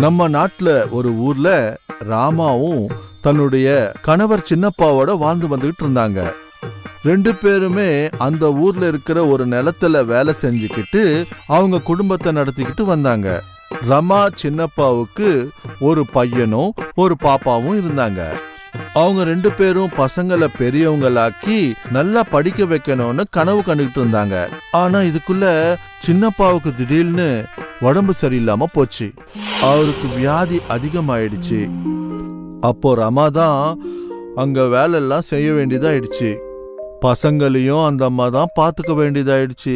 நம்ம நாட்டுல ஒரு ஊர்ல ராமாவும் தன்னுடைய கணவர் சின்னப்பாவோட வாழ்ந்து வந்துகிட்டு இருந்தாங்க. ரெண்டு பேருமே அந்த ஊர்ல இருக்கிற ஒரு நிலத்துல வேலை செஞ்சுக்கிட்டு அவங்க குடும்பத்தை நடத்திக்கிட்டு வந்தாங்க. ரமா சின்னப்பாவுக்கு ஒரு பையனும் ஒரு பாப்பாவும் இருந்தாங்க. அவங்க ரெண்டு பேரும் பசங்களை பெரியவங்களாக்கி நல்லா படிக்க வைக்கணும்னு கனவு கண்டுகிட்டு இருந்தாங்க. ஆனா இதுக்குள்ள சின்னப்பாவுக்கு திடீர்னு உடம்பு சரியில்லாம போச்சு. அவருக்கு வியாதி அதிகமாயிடுச்சு. அப்போ ரமாதான் அங்க வேலை எல்லாம் செய்ய வேண்டியதாயிடுச்சு. பசங்களையும் அந்த அம்மா தான் பாத்துக்க வேண்டியதாயிடுச்சு.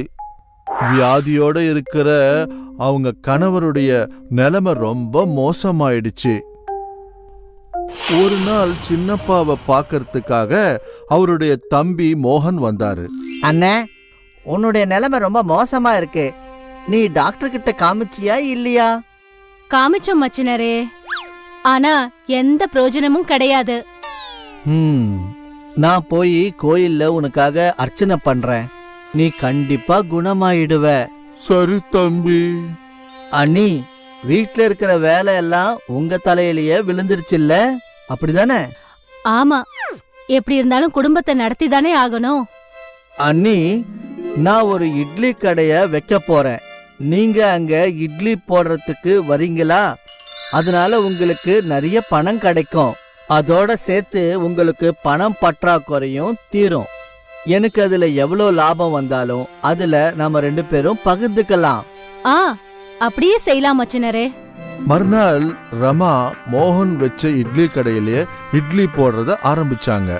வியாதியோட இருக்கிற அவங்க கணவருடைய நிலைமை ரொம்ப மோசமாயிடுச்சு. ஒரு நாள் சின்னப்பாவை பார்க்கறதுக்காக அவருடைய தம்பி மோகன் வந்தாரு. அண்ணே, உன்னுடைய நிலைமை ரொம்ப மோசமா இருக்கு. நீ டாக்டர் கிட்ட காமிச்சியா இல்லையா? காமிச்சோம் மச்சினரே, ஆனா எந்த பிரயோஜனமும் கிடையாது. நான் போய் கோயில்ல உனக்காக அர்ச்சனை பண்றேன். நீ கண்டிப்பா குணமாயிடுவ. சரி தம்பி. அண்ணி, வீட்ல இருக்கிற வேலை எல்லாம் உங்க தலையிலேயே விழுந்துருச்சுல்ல, அப்படிதானே? ஆமா, எப்படி இருந்தாலும் குடும்பத்தை நடத்தி தானே ஆகணும். அண்ணி, நான் ஒரு இட்லி கடைய வைக்க போறேன். நீங்க அங்க இட்லி போடுறதுக்கு வரீங்களா? அதனால உங்களுக்கு நிறைய பணம் கிடைக்கும். அதோட சேர்த்து உங்களுக்கு பணம் பற்றாக்குறையும் தீரும். எனக்கு அதுல எவ்வளவு லாபம் வந்தாலும் அதுல நாம ரெண்டு பேரும் பகிர்ந்துக்கலாம். அப்படியே செய்யலாம் மச்சினரே. மறுநாள் ரமா மோகன் வச்ச இட்லி கடையிலேயே இட்லி போடுறத ஆரம்பிச்சாங்க.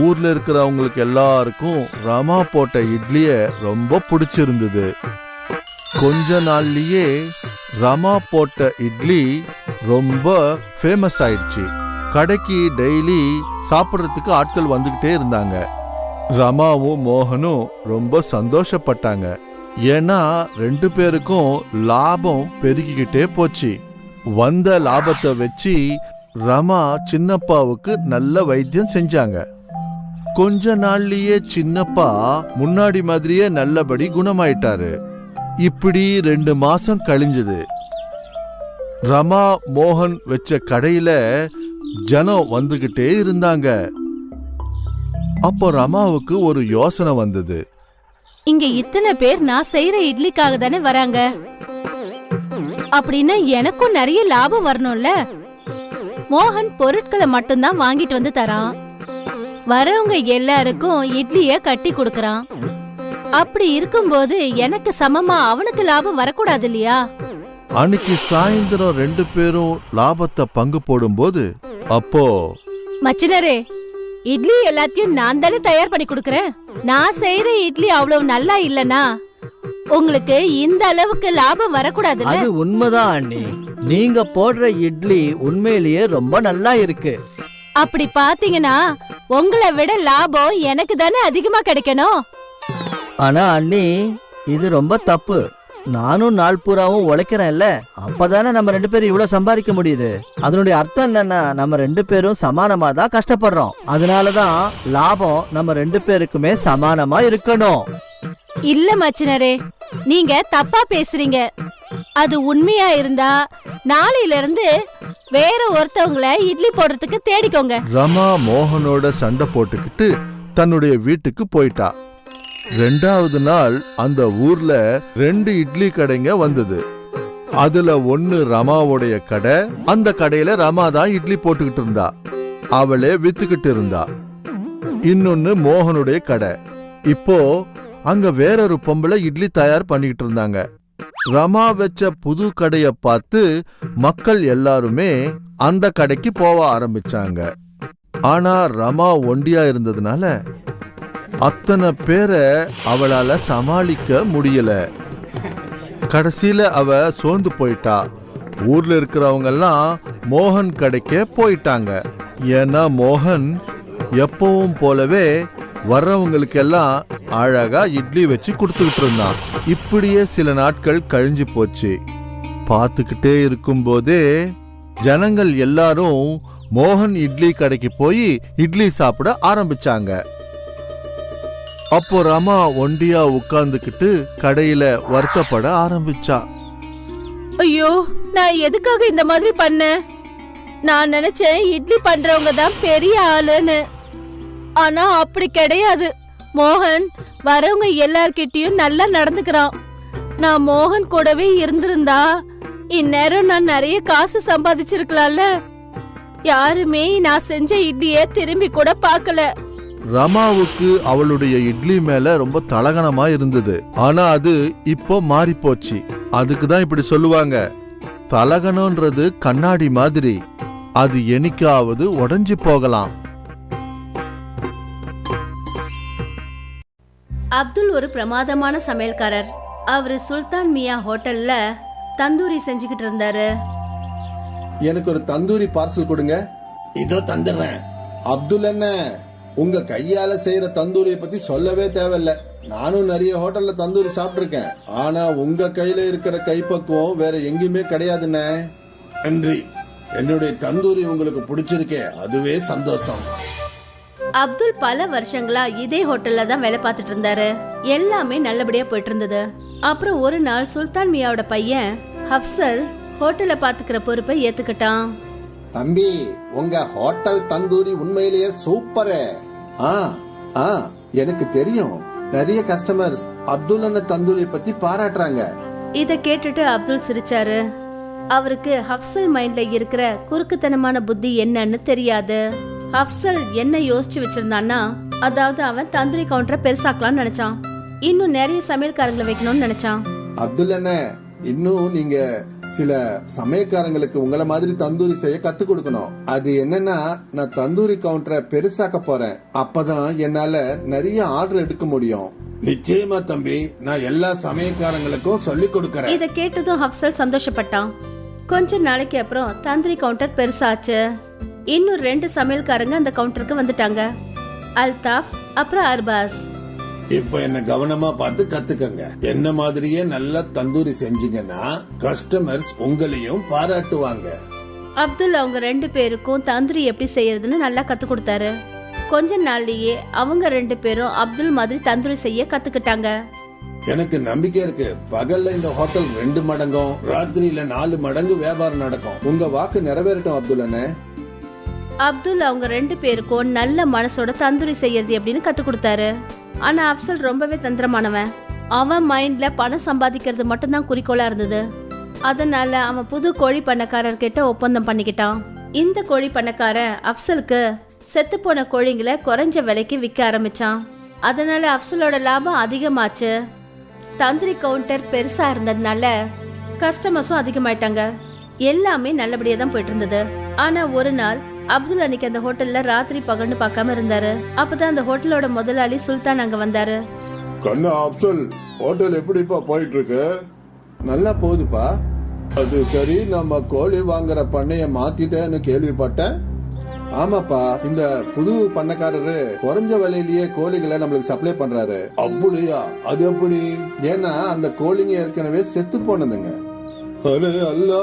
ஊர்ல இருக்கிறவங்களுக்கு எல்லாருக்கும் ரமா போட்ட இட்லிய ரொம்ப பிடிச்சிருந்தது. கொஞ்ச நாள்லயே ரமா போட்ட இட்லி ரொம்ப ஃபேமஸ் ஆயிடுச்சு. கடைக்கு டெய்லி சாப்பிட்றதுக்கு ஆட்கள் வந்துகிட்டே இருந்தாங்க. ரமாவும் மோகனும் ரொம்ப சந்தோஷப்பட்டாங்க. ஏன்னா ரெண்டு பேருக்கும் லாபம் பெருகிக்கிட்டே போச்சு. வந்த லாபத்தை வச்சு ரமா சின்னப்பாவுக்கு நல்ல வைத்தியம் செஞ்சாங்க. கொஞ்ச நாள்லயே சின்னப்பா முன்னாடி மாதிரியே நல்லபடி குணமாயிட்டாரு. இப்படி 2 மாசம் கழிஞ்சது. ரமா மோகன் வச்ச கடையில ஜனம் வந்துகிட்டே இருந்தாங்க. அப்போ ரமாவுக்கு ஒரு யோசனை வந்தது. இங்க இத்தனை பேர் நான் செய்யற இட்லிக்காக தானே வராங்க. அப்படின்னா எனக்கும் நிறைய லாபம் வரணும்ல. மோகன் பொருட்களை மட்டும்தான் வாங்கிட்டு வந்து தரான். வரவங்க எல்லாருக்கும் இட்லிய கட்டி கொடுக்கறான். அப்படி இருக்கும்போது எனக்கு சமமா அவனுக்கு லாபம் வரக்கூடாது இல்லையா? அன்னைக்கு சாயந்தரம் 2 பேரும் லாபத்தை பங்கு போடும்போது அப்போ மச்சினரே, இட்லி எல்லாத்தையும் நான் தானே தயார் பண்ணி கொடுக்கறேன். நான் செய்யற இட்லி அவ்வளவு நல்லா இல்லனா உங்களுக்கு இந்த அளவுக்கு லாபம் வரக்கூடாது. அது உண்மைதான் அண்ணி. நீங்க போடுற இட்லி உண்மையிலேயே ரொம்ப நல்லா இருக்கு. அப்படி பாத்தீங்கன்னா உங்களை விட லாபம் எனக்கு தானே அதிகமா கிடைக்கணும். ஆனா அண்ணி, இது ரொம்ப தப்பு. நானும் நாள் பூராவும் உழைக்கிறேன்ல, அப்பதானே நம்ம 2 பேரும் இவ்வளவு சம்பாதிக்க முடியுது. அதனுடைய அர்த்தம் என்னன்னா, நம்ம 2 பேரும் சமானமா தான் கஷ்டப்படுறோம். அதனாலதான் லாபம் நம்ம 2 பேருக்குமே சமானமா இருக்கணும். இல்ல மச்சினரே, நீங்க தப்பா பேசுறீங்க. அது உண்மையா இருந்தா நாளையில இருந்து வேற ஒருத்தவங்கள இட்லி போடுறதுக்கு தேடிக்கோங்க. ரமா மோகனோட சண்டை போட்டுக்கிட்டு தன்னுடைய வீட்டுக்கு போயிட்டா. 2வது நாள் அந்த ஊர்ல 2 இட்லி கடைங்க வந்தது. அதுல ஒன்னு ரமாவுடைய கடை. அந்த கடையில ரமா தான் இட்லி போட்டுக்கிட்டு இருந்தா. அவளே வித்துக்கிட்டு இருந்தா. இன்னொன்னு மோகனுடைய கடை. இப்போ அங்க வேறொரு பொம்பளை இட்லி தயார் பண்ணிக்கிட்டு இருந்தாங்க. ரமா வச்ச புது கடைய பார்த்து மக்கள் எல்லாருமே அந்த கடைக்கு போக ஆரம்பிச்சாங்க. ஆனா ரமா ஒண்டியா இருந்ததுனால அத்தனை பேரை அவளால சமாளிக்க முடியல. கடைசியில அவ சோர்ந்து போயிட்டா. ஊர்ல இருக்கிறவங்க எல்லாம் மோகன் கடைக்கே போயிட்டாங்க. ஏன்னா மோகன் எப்பவும் போலவே வர்றவங்களுக்கெல்லாம் அழகா இட்லி வச்சு கொடுத்துக்கிட்டு இருந்தான். இப்படியே சில நாட்கள் கழிஞ்சு போச்சு. பார்த்துக்கிட்டே இருக்கும்போதே ஜனங்கள் எல்லாரும் மோகன் இட்லி கடைக்கு போய் இட்லி சாப்பிட ஆரம்பிச்சாங்க. அப்போ ரமா ஒண்டியா உட்கார்ந்துக்கிட்டு கடையில வருத்தப்பட ஆரம்பிச்சா. ஐயோ, நான் எதுக்காக இந்த மாதிரி பண்ணேன்? நான் நினைச்சேன் இட்லி பண்றவங்க தான் பெரிய ஆளுன்னு. ஆனா அப்படி கிடையாது. மோகன் வரவங்க எல்லார்கிட்டயும் நல்லா நடந்துக்கிறான். நான் மோகன் கூடவே இருந்திருந்தா இந்நேரம் நான் நிறைய காசு சம்பாதிச்சிருக்கலாம்ல. யாருமே நான் செஞ்ச இட்லிய திரும்பி கூட பார்க்கல. ரமாவுக்கு அவளுடைய இட்லி மேல ரொம்ப தலகணமா இருந்தது. ஆனா அது இப்போ மாறி போச்சு. அதுக்கு தான் இப்படி சொல்லுவாங்க, தலகணம்ன்றது கண்ணாடி மாதிரி, அது என்னைக்காவது உடைஞ்சு போகலாம். அப்துல் ஒரு பிரமாதமான சமையல்காரர். அவரு சுல்தான் மியா ஹோட்டல்ல தந்தூரி செஞ்சுக்கிட்டு இருந்தாரு. எனக்கு ஒரு தந்தூரி பார்சல் கொடுங்க. இதோ தந்துடுறேன். அப்துல் என்ன, உங்க கையால செய்யற தந்தூரியை பத்தி சொல்லவே தேவையில்ல. நானும் நிறைய ஹோட்டல்ல தந்தூரி சாப்பிட்டிருக்கேன். ஆனா உங்க கையில இருக்கிற கைப்பக்குவம் வேற எங்கேயுமே கிடையாதுண்ணே. நன்றி. என்னுடைய தந்தூரி உங்களுக்கு பிடிச்சிருக்கே, அதுவே சந்தோஷம். அப்துல் பல வருஷங்களா இதே ஹோட்டல்ல தான் வேலை பார்த்துட்டு இருந்தாரு. எல்லாமே நல்லபடியா போயிட்டு இருந்தது. அப்புறம் ஒரு நாள் சுல்தான் மியாவோட பையன் ஹப்சல் ஹோட்டலை பாத்துக்கிற பொறுப்பை ஏத்துக்கிட்டான். தம்பி, உங்க ஹோட்டல் தந்தூரி உண்மையிலேயே சூப்பரு. எனக்கு தெரியும், நிறைய கஸ்டமர்ஸ் அப்துல் அண்ணன் தந்தூரி பத்தி பாராட்டுறாங்க. இத கேட்டுட்டு அப்துல் சிரிச்சாரு. அவருக்கு ஹப்சல் மைண்ட்ல இருக்கிற குறுக்குத்தனமான புத்தி என்னன்னு தெரியாது. ஹப்சல் என்ன யோசிச்சு வச்சிருந்தான்னா, அதாவது அவன் தந்தூரி கவுண்டரை பெருசாக்கலாம்னு நினைச்சான். இன்னும் நிறைய சமையல்காரங்களை வைக்கணும்னு நினைச்சான். அப்துல் அண்ணன், இன்னும் நீங்க சில சமயக்காரங்களுக்கு உங்களை மாதிரி தந்தூரி செய்ய கத்து கொடுக்கணும். அது என்னன்னா, நான் தந்தூரி கவுண்டரை பெருசாக்க போறேன். அப்பதான் என்னால நிறைய ஆர்டர் எடுக்க முடியும். நிச்சயமா தம்பி, நான் எல்லா சமயக்காரங்களுக்கும் சொல்லி கொடுக்கறேன். இத கேட்டதும் ஹப்சல் சந்தோஷப்பட்டான். கொஞ்ச நாளைக்கு அப்புறம் தந்தூரி கவுண்டர் பெருசாச்சு. இன்னும் 2 சமையல்காரங்க அந்த கவுண்டருக்கு வந்துட்டாங்க, அல்தாஃப் அப்புறம் அர்பாஸ். இப்ப என்ன கவனமா பார்த்து கத்துக்கங்க. என்ன மாதிரியே நல்லா தந்தூரி செஞ்சீங்கன்னா கஸ்டமர்ஸ் உங்களையும் பாராட்டுவாங்க. அப்துல் அவங்க 2 பேருக்கும் தந்தூரி எப்படி செய்யறதுன்னு நல்லா கத்து கொடுத்தாரு. கொஞ்ச நாள்லயே அவங்க 2 பேரும் அப்துல் மாதிரி தந்தூரி செய்ய கத்துக்கிட்டாங்க. எனக்கு நம்பிக்கை இருக்கு, பகல்ல இந்த ஹோட்டல் 2 மடங்கும் ராத்திரியில 4 மடங்கு வியாபாரம் நடக்கும். உங்க வாக்கு நிறைவேறட்டும் அப்துல் அண்ணே. அப்துல் அவங்க 2 பேருக்கும் நல்ல மனசோட தந்தூரி செய்யறது எப்படின்னு கத்து கொடுத்தாரு. ஆனா அப்சல் ரொம்பவே தந்திரமானவன். அவன் மைண்ட்ல பணம் சம்பாதிக்கிறது மட்டும்தான் குறிக்கோளா இருந்தது. அதனால அவன் புது கோழி பண்ணக்காரர்கிட்ட ஒப்பந்தம் பண்ணிக்கிட்டான். இந்த கோழி பண்ணக்காரன் அப்சலுக்கு செத்து போன கோழிங்களை குறைஞ்ச விலைக்கு விற்க ஆரம்பிச்சான். அதனால அப்சலோட லாபம் அதிகமாச்சு. தந்தூரி கவுண்டர் பெருசா இருந்ததுனால கஸ்டமர்ஸும் அதிகமாயிட்டாங்க. எல்லாமே நல்லபடியா தான் போயிட்டு இருந்தது. ஆனா ஒரு நாள் அப்துல் அன்னைக்கு அந்த ஹோட்டல்ல ராத்திரி பகல்னு பார்க்காம இருந்தாரு. அப்பதான் அந்த ஹோட்டலோட முதலாளி சுல்தான் அங்க வந்தாரு. கண்ணா அப்சல், ஹோட்டல் எப்படிப்பா போயிட்டு இருக்கு? நல்லா போகுதுப்பா. அது சரி, நம்ம கோழி வாங்குற பண்ணைய மாத்திட்டேன்னு கேள்விப்பட்டேன். ஆமாப்பா, இந்த புது பண்ணக்காரரு குறைஞ்ச விலையிலேயே கோழிகளை நம்மளுக்கு சப்ளை பண்றாரு. அப்படியா? அது எப்படி? ஏன்னா அந்த கோழிங்க ஏற்கனவே செத்து போனதுங்க. அரே அல்லா,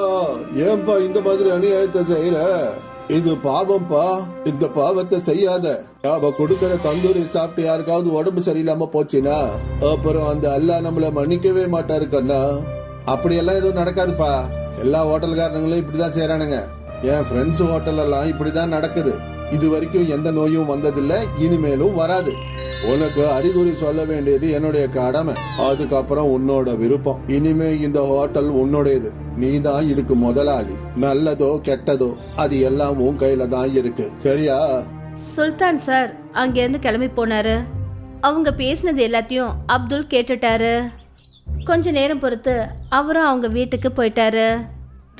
ஏன்பா இந்த மாதிரி அநியாயத்தை செய்யற? இது பாவம்பா. இந்த பாவத்தை செய்யாத. நாம கொடுக்கற தந்தூரி சாப்பிட்டு யாருக்காவது உடம்பு சரியில்லாம போச்சுன்னா அப்புறம் அந்த அல்லாஹ் நம்மள மன்னிக்கவே மாட்டாரு கண்ணா. அப்படியெல்லாம் எதுவும் நடக்காதுப்பா. எல்லா ஹோட்டல்காரங்களும் இப்படிதான் செய்யறானுங்க. என் ஃப்ரெண்ட்ஸ் ஹோட்டல் எல்லாம் இப்படிதான் நடக்குது. இது வரைக்கும் எந்த நோயும் வந்ததில்ல, இனிமேலும் வராது. உனக்கு அறிகுறி சொல்ல வேண்டியது என்னுடைய கடமை. அதுக்கப்புறம் உன்னோட விருப்பம். இனிமே இந்த ஹோட்டல் உன்னுடையது. நீதான் இதுக்கு முதலாளி. நல்லதோ கெட்டதோ அது எல்லாம் உன் கையில தான் இருக்கு, சரியா? சுல்தான் சார் அங்க இருந்து கிளம்பி போனாரு. அவங்க பேசினது எல்லாத்தையும் அப்துல் கேட்டுட்டாரு. கொஞ்ச நேரம் பொறுத்து அவரும் அவங்க வீட்டுக்கு போயிட்டாரு.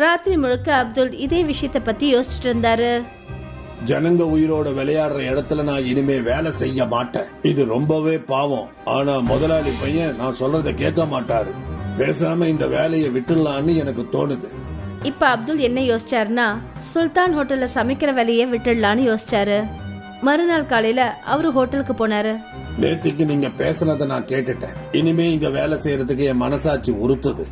ராத்திரி முழுக்க அப்துல் இதே விஷயத்த பத்தி யோசிச்சுட்டு இருந்தாரு. ஜனங்க உயிரோட விளையாடுற இடத்துல நான் இனிமே வேலை செய்ய மாட்டேன். இது ரொம்பவே பாவம். ஆனா முதலாளி பையன் நான் சொல்றத கேட்க மாட்டாரு. பேசாம இந்த வேலையை விட்டுடலான்னு எனக்கு தோணுது. இப்ப அப்துல் என்ன யோசிச்சாருன்னா, சுல்தான் ஹோட்டல்ல சமைக்கிற வேலையை விட்டுடலான்னு யோசிச்சாரு. மறுநாள் காலையில அவரு ஹோட்டலுக்கு போனாரு. நேத்துக்கு நீங்க பேசுனத நான் கேட்டுட்டேன். இனிமே இங்க வேலை செய்யறதுக்கு என் மனசாட்சி உறுத்துது.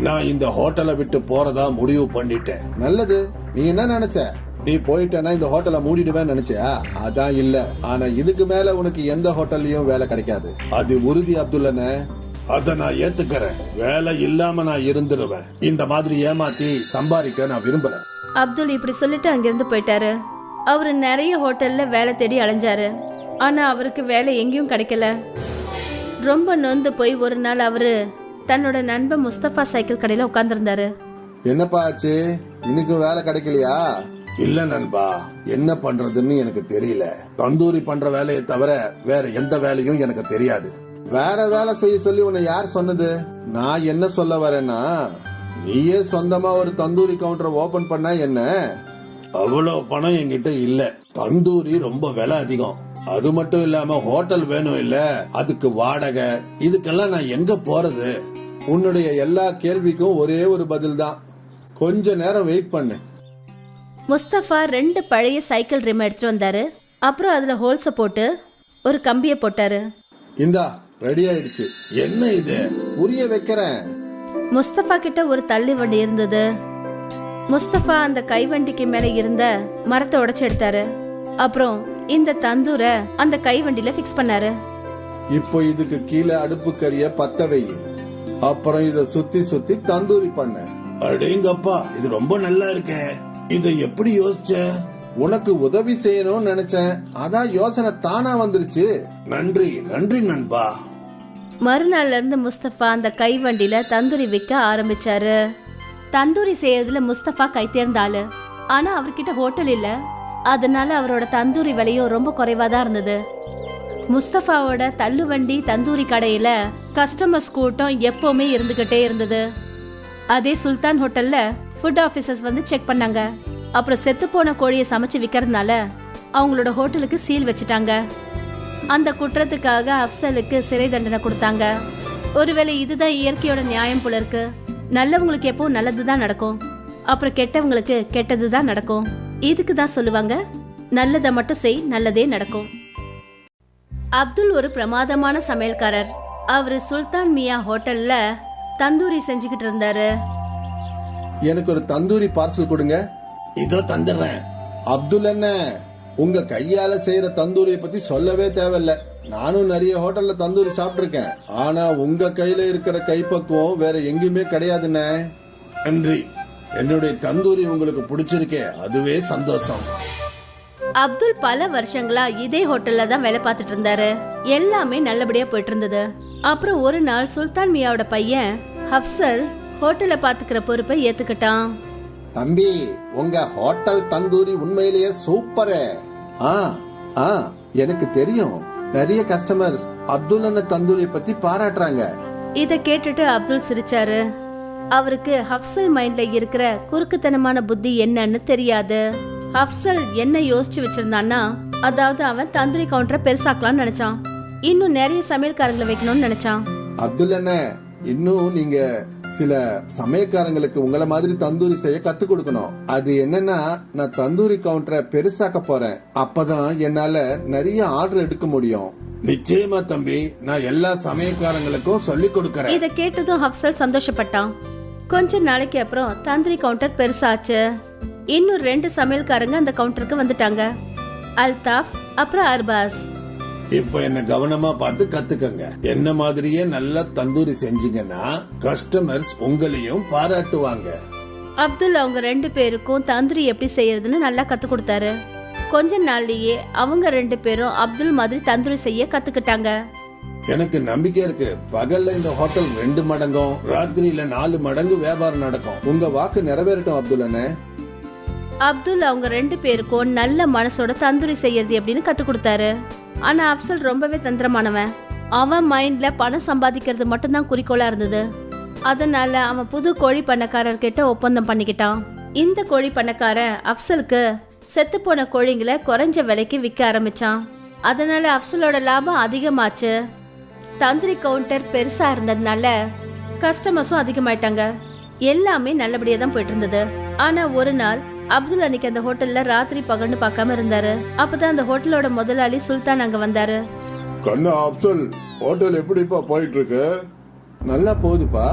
நான் இந்த ஹோட்டலை விட்டு போறதா முடிவு பண்ணிட்டேன். நல்லது. நீ என்ன நினைச்ச? நீ போயிட்டேன்னா இந்த ஹோட்டலை மூடிடுவேன்னு நினைச்சியா? அதான் இல்ல. ஆனா இதுக்கு மேல உனக்கு எந்த ஹோட்டல்லையும் வேலை கிடைக்காது. அது உறுதி அப்துல்லண்ணே. அத நான் ஏத்துக்கிறேன். வேலை இல்லாம நான் இருந்துருவேன். இந்த மாதிரி ஏமாத்தி சம்பாதிக்க நான் விரும்பல. அப்துல் இப்படி சொல்லிட்டு அங்கிருந்து போயிட்டாரு. அவரு நிறைய ஹோட்டல்ல வேலை தேடி அலைஞ்சாரு. ஆனா அவருக்கு வேலை எங்கேயும் கிடைக்கல. ரொம்ப நொந்து போய் ஒரு நாள் அவரு தன்னோட நண்பன் முஸ்தபா சைக்கிள் கடையில உட்கார்ந்திருந்தாரு. என்னப்பா ஆச்சு, இன்னைக்கு வேலை கிடைக்கலையா? இல்ல நண்பா, என்ன பண்றதுன்னு எனக்கு தெரியல. தந்தூரி பண்ற வேலையை தவிர வேற எந்த வேலையும் எனக்கு தெரியாது. வேற வேலை செய்ய சொல்லி உன்னை யார் சொன்னது? நான் என்ன சொல்ல வரேன்னா, நீயே சொந்தமா ஒரு தந்தூரி கவுண்டரை ஓபன் பண்ணா என்ன? அவ்வளவு பணம் என்கிட்ட இல்ல. தந்தூரி ரொம்ப விலை அதிகம். அது மட்டும் இல்லாம ஹோட்டல் வேணும் இல்ல, அதுக்கு வாடகை, இதுக்கெல்லாம் நான் எங்க போறது? உன்னுடைய எல்லா கேள்விக்கும் ஒரே ஒரு பதில் தான். கொஞ்ச நேரம் வெயிட் பண்ணு. முஸ்தபா 2 பழைய சைக்கிள் ரிம் எடுத்துட்டு வந்தாரு. அப்புறம் அதுல ஹோல்ஸ போட்டு ஒரு கம்பிய போட்டாரு. இந்தா ரெடி ஆயிடுச்சு. என்ன இது? புரிய வைக்கிறேன். முஸ்தபா கிட்ட ஒரு தள்ளி வண்டி இருந்தது. முஸ்தபா அந்த கைவண்டிக்கு மேல இருந்த மரத்தை உடைச்சு எடுத்தாரு. அப்புறம் இந்த தந்தூரை அந்த கைவண்டியில பிக்ஸ் பண்ணாரு. இப்போ இதுக்கு கீழே அடுப்பு கறிய பத்த வை. அப்புறம் இத சுத்தி சுத்தி தந்தூரி பண்ண. அடேங்கப்பா, இது ரொம்ப நல்லா இருக்கே. இத எப்படி யோசிச்ச? உனக்கு உதவி செய்யணும்னு நினைச்சேன். அதான் யோசனை தானா வந்துருச்சு. நன்றி நன்றி நண்பா. மறுநாள்ல இருந்து முஸ்தபா அந்த கைவண்டியில தந்தூரி விற்க ஆரம்பிச்சாரு. தந்தூரி செய்யறதுல முஸ்தபா கை தேர்ந்த ஆளு. ஆனா அவர்கிட்ட ஹோட்டல் இல்ல. அதனால அவரோட தந்தூரி விலையும் ரொம்ப குறைவாதான் இருந்தது. முஸ்தபாவோட தள்ளுவண்டி தந்தூரி கடையில கஸ்டமர்ஸ் கூட்டம் எப்பவுமே இருந்துகிட்டே இருந்தது. அதே சுல்தான் ஹோட்டல்ல ஃபுட் ஆபீசர்ஸ் வந்து செக் பண்ணாங்க. அப்புறம் செத்து போன கோழியை சமைச்சு விற்கிறதுனால அவங்களோட ஹோட்டலுக்கு சீல் வச்சுட்டாங்க. அந்த குற்றத்துக்காக அப்சலுக்கு சிறை தண்டனை கொடுத்தாங்க. ஒருவேளை இதுதான் இயற்கையோட நியாயம் போல இருக்கு. நல்லவங்களுக்கு எப்பவும் நல்லதுதான் நடக்கும், அப்புறம் கெட்டவங்களுக்கு கெட்டதுதான் நடக்கும். இதுக்கு தான் சொல்லுவாங்க, நல்லதை மட்டும் செய், நல்லதே நடக்கும். அப்துல் ஒரு பிரமாதமான சமையல்காரர். அவரு சுல்தான் மியா ஹோட்டல்ல தந்தூரி செஞ்சுக்கிட்டு இருந்தாரு. எனக்கு ஒரு தந்தூரி பார்சல் கொடுங்க. இதோ தந்துடுறேன். அப்துல் என்ன, உங்க கையால செய்யற தந்தூரியை பத்தி சொல்லவே தேவையில்ல. நானும் நிறைய ஹோட்டல்ல தந்தூரி சாப்பிட்டிருக்கேன். ஆனா உங்க கையில இருக்கிற கைப்பக்குவம் வேற எங்கேயுமே கிடையாதுண்ணே. நன்றி. என்னுடைய தந்தூரி உங்களுக்கு பிடிச்சிருக்கே, அதுவே சந்தோஷம். அப்துல் பல வருஷங்களா இதே ஹோட்டல்ல தான் வேலை பார்த்துட்டு இருந்தாரு. எல்லாமே நல்லபடியா போயிட்டு இருந்தது. அப்புறம் ஒரு நாள் சுல்தான் மியாவோட பையன் ஹப்சல் ஹோட்டலை பாத்துக்கிற பொறுப்பை ஏத்துக்கிட்டான். தம்பி, உங்க ஹோட்டல் தந்தூரி உண்மையிலேயே சூப்பரே. எனக்கு தெரியும், நிறைய கஸ்டமர்ஸ் அப்துல் அண்ணன் தந்தூரி பத்தி பாராட்டுறாங்க. இத கேட்டுட்டு அப்துல் சிரிச்சாரு. அவருக்கு ஹப்சல் மைண்ட்ல இருக்கிற குறுக்குத்தனமான புத்தி என்னன்னு தெரியாது. ஹப்சல் என்ன யோசிச்சு வச்சிருந்தான்னா, அதாவது அவன் தந்தூரி கவுண்டரை பெருசாக்கலாம்னு நினைச்சான். இன்னும் நிறைய சமையல்காரங்களை வைக்கணும்னு நினைச்சான். அப்துல் அண்ணன், இன்னும் நீங்க சில சமயக்காரங்களுக்கு உங்கள மாதிரி தந்தூரி செய்ய கத்து கொடுக்கணும். அது என்னன்னா, நான் தந்தூரி கவுண்டரை பெருசாக்க போறேன். அப்பதான் என்னால நிறைய ஆர்டர் எடுக்க முடியும். நிச்சயமா தம்பி, நான் எல்லா சமயக்காரங்களுக்கும் சொல்லி கொடுக்கறேன். இத கேட்டதும் ஹப்சல் சந்தோஷப்பட்டான். கொஞ்ச நாளைக்கு அப்புறம் தந்தூரி கவுண்டர் பெருசாச்சு. இன்னும் 2 சமையல்காரங்க அந்த கவுண்டருக்கு வந்துட்டாங்க, அல்தாஃப் அப்புறம் அர்பாஸ். இப்ப என்ன கவனமா பார்த்து கத்துக்கங்க. என்ன மாதிரியே நல்லா தந்தூரி செஞ்சீங்கன்னா கஸ்டமர்ஸ் உங்களையும் பாராட்டுவாங்க. அப்துல் அவங்க 2 பேருக்கும் தந்தூரி எப்படி செய்யறதுன்னு நல்லா கத்து கொடுத்தாரு. கொஞ்ச நாள்லயே அவங்க 2 பேரும் அப்துல் மாதிரி தந்தூரி செய்ய கத்துக்கிட்டாங்க. எனக்கு நம்பிக்கை இருக்கு, பகல்ல இந்த ஹோட்டல் 2 மடங்கும், ராத்திரியில 4 மடங்கு வியாபாரம் நடக்கும். உங்க வாக்கு நிறைவேறட்டும் அப்துல் அண்ணே. அப்துல் அவங்க 2 பேருக்கும் நல்ல மனசோட தந்தூரி செய்யறது எப்படின்னு கத்து கொடுத்தாரு. ஆனா அப்சல் ரொம்பவே தந்திரமானவன். அவன் மைண்ட்ல பணம் சம்பாதிக்கிறது மட்டும்தான் குறிக்கோளா இருந்தது. அதனால அவன் புது கோழி பண்ணக்காரர் கிட்ட ஒப்பந்தம் பண்ணிக்கிட்டான். இந்த கோழி பண்ணக்காரன் அப்சலுக்கு செத்து போன கோழிங்களை குறைஞ்ச விலைக்கு விற்க ஆரம்பிச்சான். அதனால அப்சலோட லாபம் அதிகமாச்சு. தந்தூரி கவுண்டர் பெருசா இருந்ததுனால கஸ்டமர்ஸும் அதிகமாயிட்டாங்க. எல்லாமே நல்லபடியா தான் போயிட்டு இருந்தது. ஆனா ஒரு நாள் அப்துல் அன்னைக்கு அந்த ஹோட்டல்ல ராத்திரி பகல்னு பார்க்காம இருந்தாரு. அப்பதான் அந்த ஹோட்டலோட முதலாளி சுல்தான் அங்க வந்தாரு. கண்ணா அப்சல், ஹோட்டல் எப்படிப்பா போயிட்டு இருக்கு? நல்லா போகுதுப்பா.